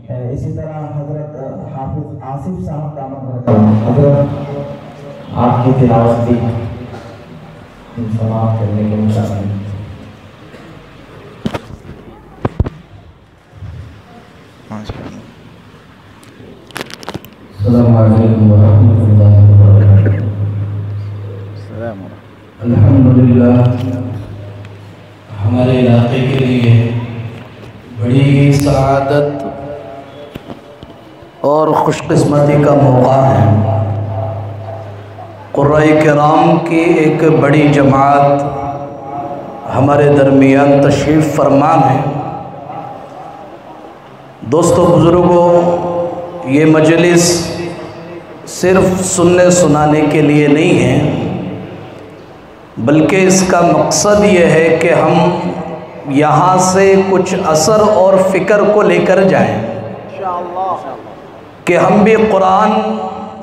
इसी तरह हजरत हाफिज आसिफ साहब दामद हजरत आपकी तिलावत भी समाप्त करने के मुताबिक। अस्सलामु अलैकुम व रहमतुल्लाहि व बरकातुहू। अल्हम्दुलिल्लाह, हमारे इलाके के लिए बड़ी सआदत और खुशकिस्मती का मौका है। क़ुर्राए किराम की एक बड़ी जमात हमारे दरमियान तशरीफ़ फरमा है। दोस्तों बुज़ुर्गों, ये मजलिस सिर्फ़ सुनने सुनाने के लिए नहीं है, बल्कि इसका मकसद ये है कि हम यहाँ से कुछ असर और फ़िक्र को लेकर जाएं कि हम भी कुरान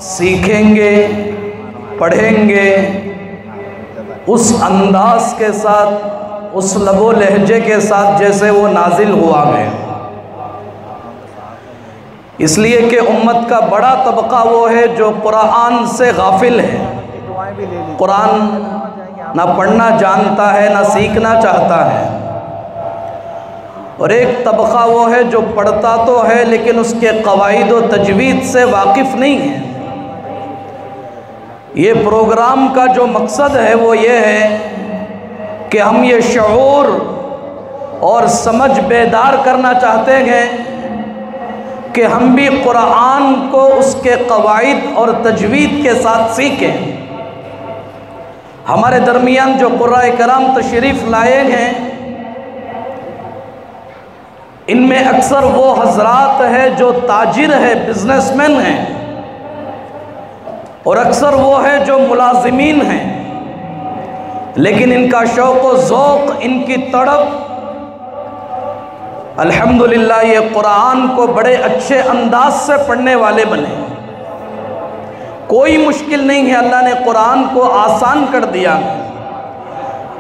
सीखेंगे, पढ़ेंगे उस अंदाज के साथ, उस लबो लहजे के साथ जैसे वो नाजिल हुआ है। इसलिए कि उम्मत का बड़ा तबका वो है जो कुरान से गाफिल है, कुरान ना पढ़ना जानता है ना सीखना चाहता है, और एक तबका वो है जो पढ़ता तो है लेकिन उसके कवाइद व तजवीद से वाकिफ़ नहीं है। ये प्रोग्राम का जो मकसद है वो ये है कि हम ये शऊर और समझ बेदार करना चाहते हैं कि हम भी कुरान को उसके कवाइद और तजवीद के साथ सीखें। हमारे दरमियान जो क़ुर्राए किराम तशरीफ़ लाए हैं, इनमें अक्सर वो हजरात है जो ताजिर है, बिजनेसमैन हैं, और अक्सर वो है जो मुलाजिमीन हैं, लेकिन इनका शौक़ व ज़ौक़, इनकी तड़प अल्हम्दुलिल्लाह ये कुरान को बड़े अच्छे अंदाज से पढ़ने वाले बने। कोई मुश्किल नहीं है, अल्लाह ने कुरान को आसान कर दिया।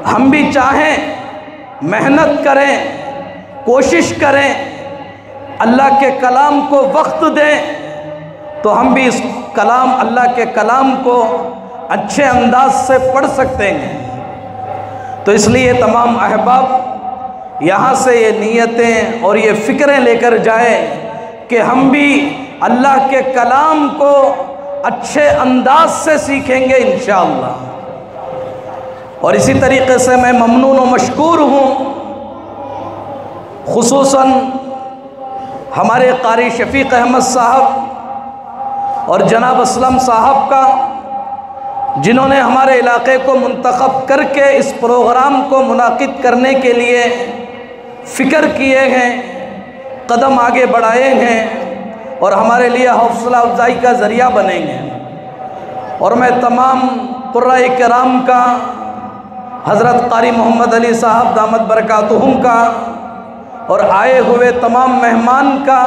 हम भी चाहें, मेहनत करें, कोशिश करें, अल्लाह के कलाम को वक्त दें तो हम भी इस कलाम, अल्लाह के कलाम को अच्छे अंदाज से पढ़ सकते हैं। तो इसलिए तमाम अहबाब यहाँ से ये नीयतें और ये फ़िक्रें लेकर जाए कि हम भी अल्लाह के कलाम को अच्छे अंदाज से सीखेंगे इंशाअल्लाह। और इसी तरीक़े से मैं ममनून व मशकूर हूँ खुसूसन हमारे कारी शफ़ीक़ अहमद साहब और जनाब असलम साहब का, जिन्होंने हमारे इलाके को मुंतखब करके इस प्रोग्राम को मुनाकिद करने के लिए फ़िक्र किए हैं, कदम आगे बढ़ाए हैं और हमारे लिए हौसला अफजाई का ज़रिया बनेंगे। और मैं तमाम क़ुर्राए किराम का, हज़रत क़ारी मोहम्मद अली साहब दामद बरकातुहुम का और आए हुए तमाम मेहमान का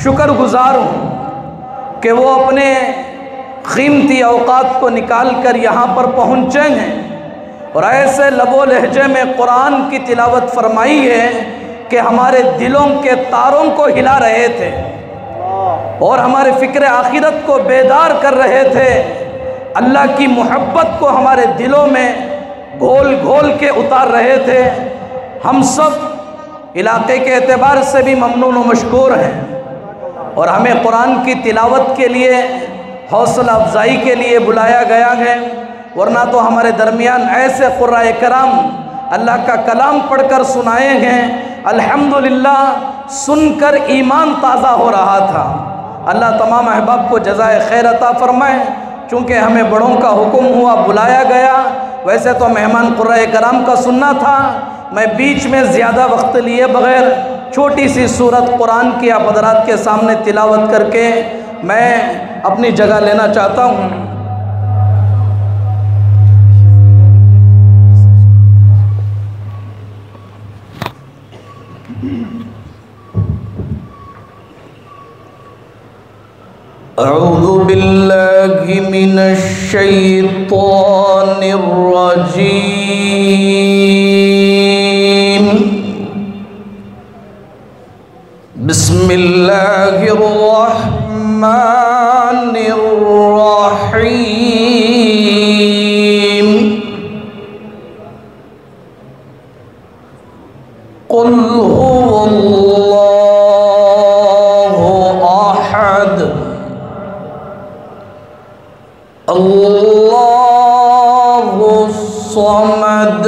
शुक्रगुज़ार हूँ कि वो अपने क़ीमती औक़ात को निकाल कर यहाँ पर पहुँचे हैं और ऐसे लबो लहजे में कुरान की तिलावत फरमाई है कि हमारे दिलों के तारों को हिला रहे थे और हमारे फ़िक्र आखिरत को बेदार कर रहे थे। अल्लाह की मोहब्बत को हमारे दिलों में घोल घोल के उतार रहे थे। हम सब इलाके के एतबार से भी ममनून व मशकूर हैं और हमें कुरान की तिलावत के लिए, हौसला अफजाई के लिए बुलाया गया है, वरना तो हमारे दरमियान ऐसे क़ुर्राए किराम अल्लाह का कलाम पढ़कर सुनाए हैं, अल्हम्दुलिल्लाह सुनकर ईमान ताज़ा हो रहा था। अल्लाह तमाम अहबाब को जज़ाए खैर अता फरमाए। चूँकि हमें बड़ों का हुक्म हुआ, बुलाया गया, वैसे तो मेहमान क़ुर्राए किराम का सुनना था, मैं बीच में ज़्यादा वक्त लिए बग़ैर छोटी सी सूरत कुरान की आप हज़रात के सामने तिलावत करके मैं अपनी जगह लेना चाहता हूँ। अऊज़ु बिल्लाहि मिनश शैतानिर रजीम। बिस्मिल्लाहिर्रहमानिर्रहीम। बिस्मिल्लाहिर्रहमानिर्रहीम। कुल हुवल्लाहु अहद अल्लाहु समद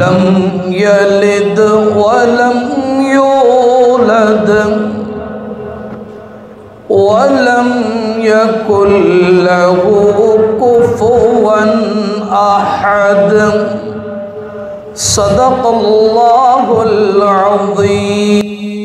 लम यलिद वलम यूलद वलम यकुल लहू कुफुवन अहद। सदक़ल्लाहुल अज़ीम।